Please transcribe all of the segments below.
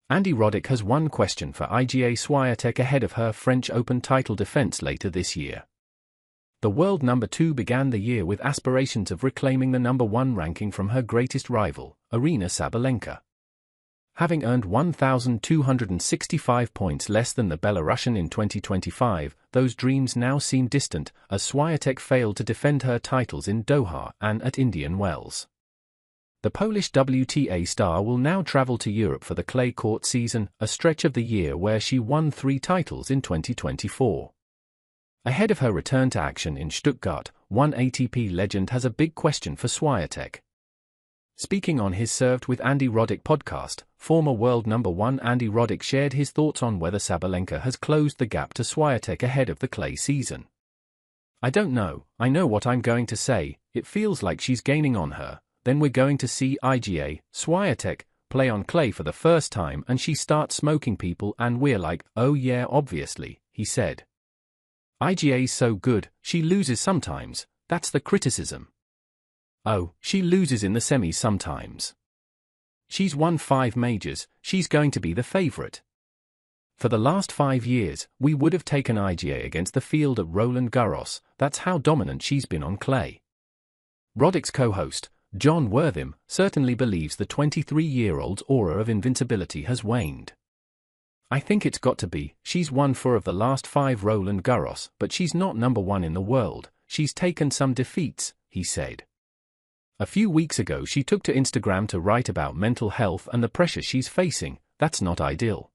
Andy Roddick has one question for Iga Swiatek ahead of her French Open title defense later this year. The world number 2 began the year with aspirations of reclaiming the number 1 ranking from her greatest rival, Aryna Sabalenka. Having earned 1,265 points less than the Belarusian in 2025, those dreams now seem distant, as Swiatek failed to defend her titles in Doha and at Indian Wells. The Polish WTA star will now travel to Europe for the clay court season, a stretch of the year where she won 3 titles in 2024. Ahead of her return to action in Stuttgart, one ATP legend has a big question for Swiatek. Speaking on his Served with Andy Roddick podcast, former world number 1 Andy Roddick shared his thoughts on whether Sabalenka has closed the gap to Swiatek ahead of the clay season. "I don't know, I know what I'm going to say, it feels like she's gaining on her. Then we're going to see Iga Swiatek play on clay for the first time and she starts smoking people and we're like, oh yeah, obviously," he said. "Iga's so good, she loses sometimes, that's the criticism. Oh, she loses in the semis sometimes. She's won 5 majors, she's going to be the favorite. For the last 5 years, we would have taken Iga against the field at Roland Garros, that's how dominant she's been on clay." Roddick's co-host, John Wortham, certainly believes the 23-year-old's aura of invincibility has waned. "I think it's got to be, she's won 4 of the last 5 Roland Garros, but she's not number 1 in the world, she's taken some defeats," he said. A few weeks ago she took to Instagram to write about mental health and the pressure she's facing. "That's not ideal.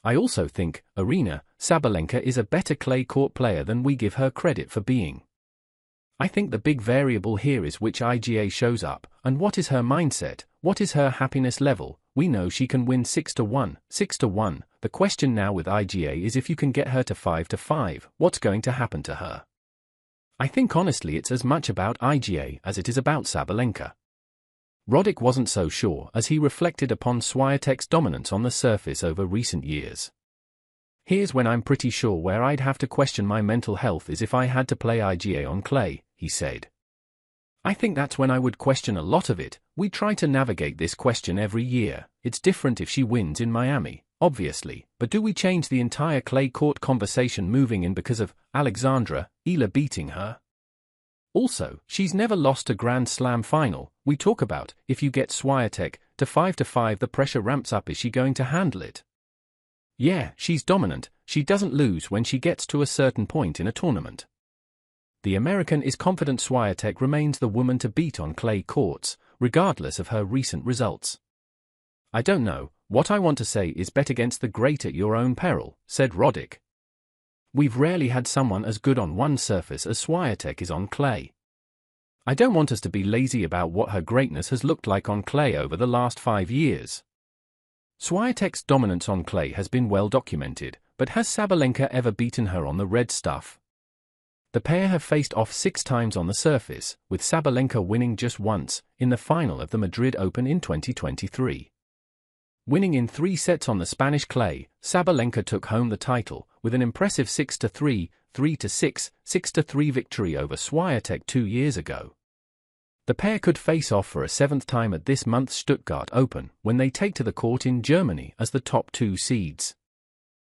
I also think, Aryna Sabalenka is a better clay court player than we give her credit for being. I think the big variable here is which Iga shows up, and what is her mindset, what is her happiness level. We know she can win 6-1, 6-1, the question now with Iga is if you can get her to 5-5, what's going to happen to her? I think honestly it's as much about Iga as it is about Sabalenka." Roddick wasn't so sure as he reflected upon Swiatek's dominance on the surface over recent years. "Here's when I'm pretty sure where I'd have to question my mental health is if I had to play Iga on clay," he said. "I think that's when I would question a lot of it. We try to navigate this question every year. It's different if she wins in Miami, obviously, but do we change the entire clay court conversation moving in because of Alexandra Ila beating her? Also, she's never lost a Grand Slam final. We talk about, if you get Swiatek to 5-5 the pressure ramps up, is she going to handle it? Yeah, she's dominant, she doesn't lose when she gets to a certain point in a tournament." The American is confident Swiatek remains the woman to beat on clay courts, regardless of her recent results. "I don't know, what I want to say is bet against the great at your own peril," said Roddick. "We've rarely had someone as good on one surface as Swiatek is on clay. I don't want us to be lazy about what her greatness has looked like on clay over the last 5 years. Swiatek's dominance on clay has been well documented, but has Sabalenka ever beaten her on the red stuff? The pair have faced off 6 times on the surface, with Sabalenka winning just once, in the final of the Madrid Open in 2023. Winning in 3 sets on the Spanish clay, Sabalenka took home the title, with an impressive 6-3, 3-6, 6-3 victory over Swiatek 2 years ago. The pair could face off for a 7th time at this month's Stuttgart Open, when they take to the court in Germany as the top 2 seeds.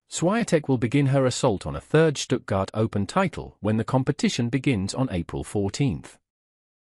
Swiatek will begin her assault on a 3rd Stuttgart Open title when the competition begins on April 14.